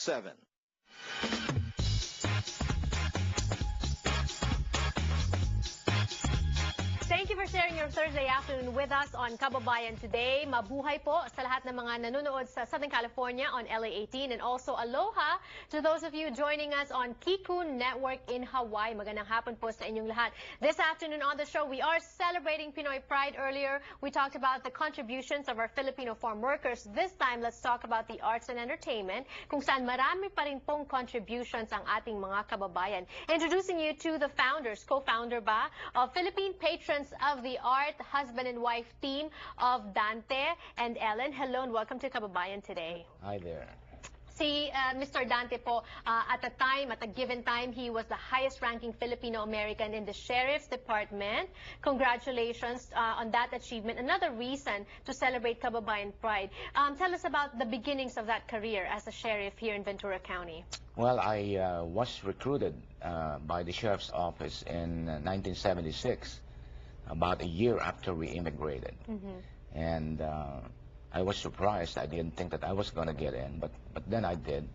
7. Thank you for sharing your Thursday afternoon with us on Kababayan today. Mabuhay po sa lahat ng mga nanonood sa Southern California on LA18, and also aloha to those of you joining us on Kiku Network in Hawaii. Magandang hapon po sa inyong lahat. This afternoon on the show, we are celebrating Pinoy Pride. Earlier, we talked about the contributions of our Filipino farm workers. This time, let's talk about the arts and entertainment, kung saan marami pa rin pong contributions ang ating mga kababayan. Introducing you to the founders, co-founder ba, of Philippine Patrons of the Art, husband and wife team of Dante and Ellen. Hello and welcome to Kababayan today. Hi there. Si Mr. Dante po, at a given time, he was the highest-ranking Filipino-American in the Sheriff's Department. Congratulations on that achievement. Another reason to celebrate Kababayan Pride. Tell us about the beginnings of that career as a sheriff here in Ventura County. Well, I was recruited by the Sheriff's Office in 1976, about a year after we immigrated. And I was surprised. I didn't think that I was going to get in, but then I did.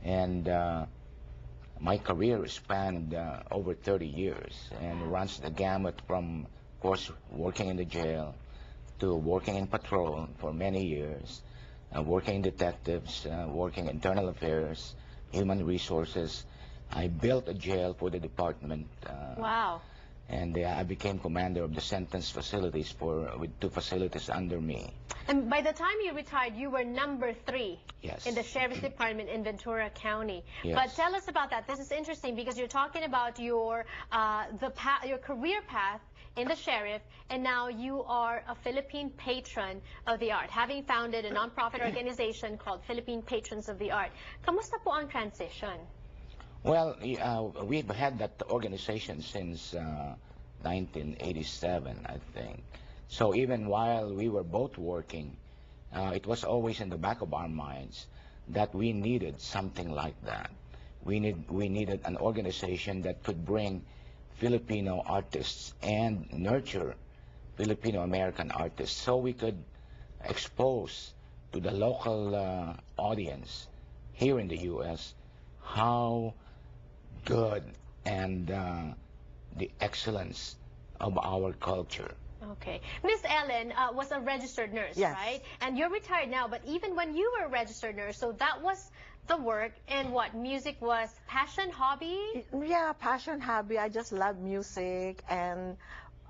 And my career spanned over 30 years and runs the gamut from, of course, working in the jail to working in patrol for many years, working in detectives, working internal affairs, human resources. I built a jail for the department. Wow. And I became commander of the sentence facilities with 2 facilities under me. And by the time you retired, you were number 3 Yes. in the Sheriff's Department in Ventura County. Yes. But tell us about that. This is interesting because you're talking about your career path in the sheriff, and now you are a Philippine patron of the art, having founded a nonprofit organization called Philippine Patrons of the Art. Kamusta po ang transition? Well, we've had that organization since 1987, I think. So even while we were both working, it was always in the back of our minds that we needed something like that. We needed an organization that could bring Filipino artists and nurture Filipino-American artists so we could expose to the local audience here in the U.S. how good and the excellence of our culture. Okay. Miss Ellen was a registered nurse, Yes. right? And you're retired now, but even when you were a registered nurse, so that was the work, and what, music was passion, hobby? Yeah, passion, hobby. I just love music, and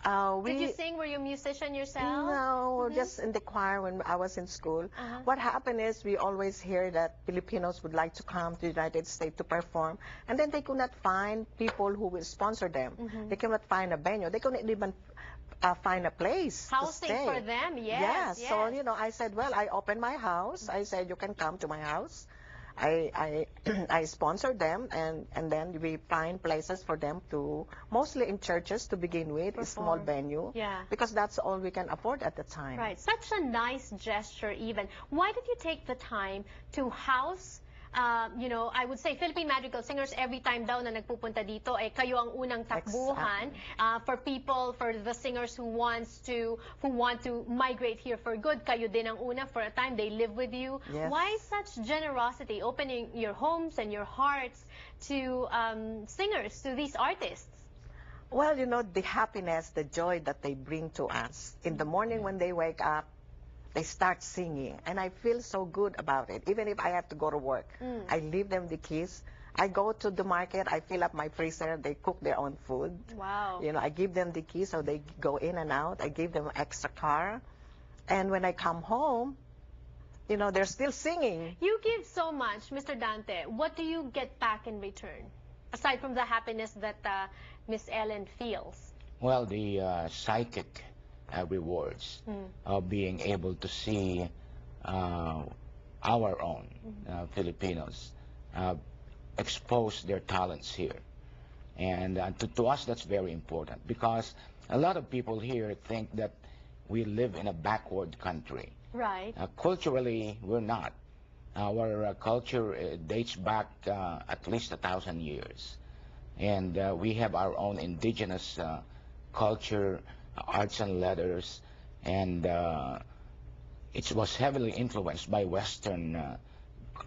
Did you sing? Were you a musician yourself? No, just in the choir when I was in school. What happened is we always hear that Filipinos would like to come to the United States to perform, and then they could not find people who will sponsor them. They cannot find a venue. They couldn't even find a place Housing to stay. for them, yes. Yes. Yes. So, you know, I said, well, I opened my house. I said, you can come to my house. I sponsored them, and then we find places for them to, mostly in churches to begin with, a small venue. Yeah. Because that's all we can afford at the time. Right. Such a nice gesture even. Why did you take the time to house, you know, I would say Philippine Magical Singers, every time daw na nagpupunta dito, kayo ang unang takbuhan for people, for the singers who want to migrate here for good. Kayo din ang una for a time. They live with you. Yes. Why such generosity, opening your homes and your hearts to singers, to these artists? Well, you know, the happiness, the joy that they bring to us. In the morning when they wake up, they start singing, and I feel so good about it. Even if I have to go to work, I leave them the keys. I go to the market, I fill up my freezer, they cook their own food. Wow. You know, I give them the keys so they go in and out. I give them an extra car. And when I come home, you know, they're still singing. You give so much, Mr. Dante. What do you get back in return, aside from the happiness that Miss Ellen feels? Well, the psychic rewards of being able to see our own Filipinos expose their talents here. And to us, that's very important, because a lot of people here think that we live in a backward country. Right. Culturally, we're not. Our culture dates back at least 1,000 years. And we have our own indigenous culture, arts and letters, and it was heavily influenced by Western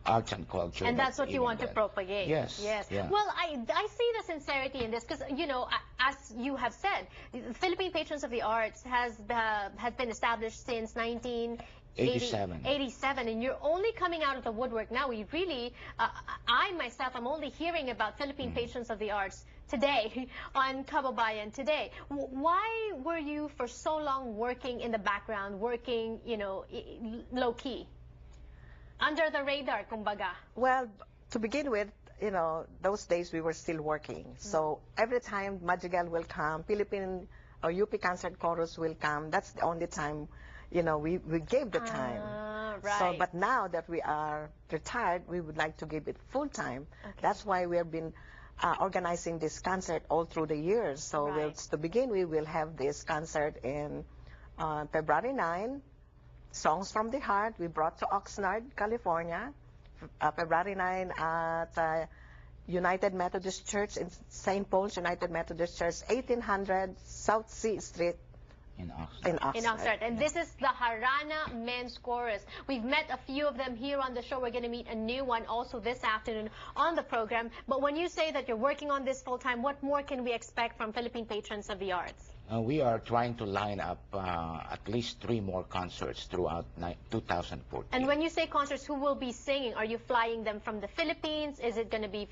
arts and culture. And that's what you even want to that. propagate. Yes. Yes. Yeah. Well, I see the sincerity in this because, you know, as you have said, the Philippine Patrons of the Arts has been established since 1987, and you're only coming out of the woodwork now. We really, I myself, I'm only hearing about Philippine Patrons of the Arts today on Kababayan today. Why were you for so long working in the background, working, you know, low-key? Under the radar, kumbaga. Well, to begin with, you know, those days we were still working. So every time Madrigal will come, Philippine or UP Concert Chorus will come, that's the only time, you know, we gave the time. Right. So, but now that we are retired, we would like to give it full time. Okay. That's why we have been organizing this concert all through the years. So Right. to begin, we will have this concert in February 9, Songs from the Heart. We brought to Oxnard, California, February 9 at United Methodist Church in St. Paul's United Methodist Church, 1800 South C Street In Oxford. In Oxnard. And this is the Harana Men's Chorus. We've met a few of them here on the show. We're going to meet a new one also this afternoon on the program. But when you say that you're working on this full time, what more can we expect from Philippine Patrons of the Arts? We are trying to line up at least 3 more concerts throughout 2014. And when you say concerts, who will be singing? Are you flying them from the Philippines? Is it going to be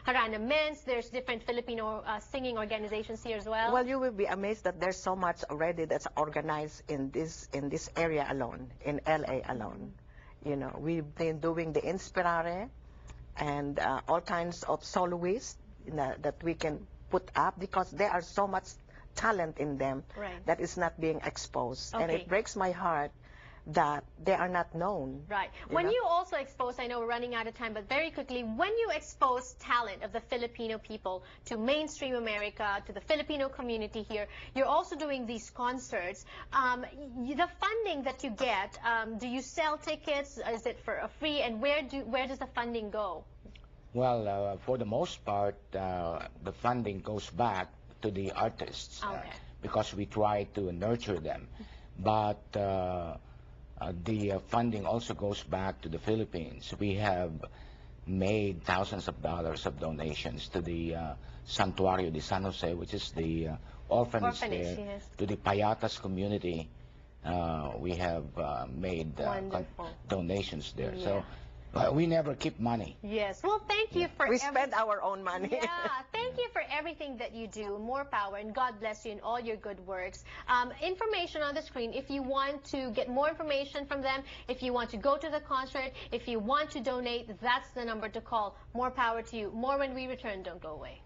Harana Men's? There's different Filipino singing organizations here as well. Well, you will be amazed that there's so much already that's organized in this area alone, in LA alone. You know, we've been doing the Inspirare and all kinds of soloists that we can put up because there are so much talent in them Right. that is not being exposed. And Okay. it breaks my heart that they are not known. Right. You When know? you also expose, I know we're running out of time, but very quickly, when you expose talent of the Filipino people to mainstream America, to the Filipino community here, you're also doing these concerts. The funding that you get, do you sell tickets? Is it for a free? And where does the funding go? Well, for the most part, the funding goes back to the artists Okay. because we try to nurture them. But the funding also goes back to the Philippines. We have made thousands of dollars of donations to the Santuario de San Jose, which is the orphanage there, Yes. to the Payatas community. We have made Wonderful. donations there. Yeah. So we never keep money. Yes. Well, thank you for We spend our own money. Yeah, thank you for everything that you do. More power, and God bless you in all your good works. Information on the screen. If you want to get more information from them, if you want to go to the concert, if you want to donate, that's the number to call. More power to you. More when we return. Don't go away.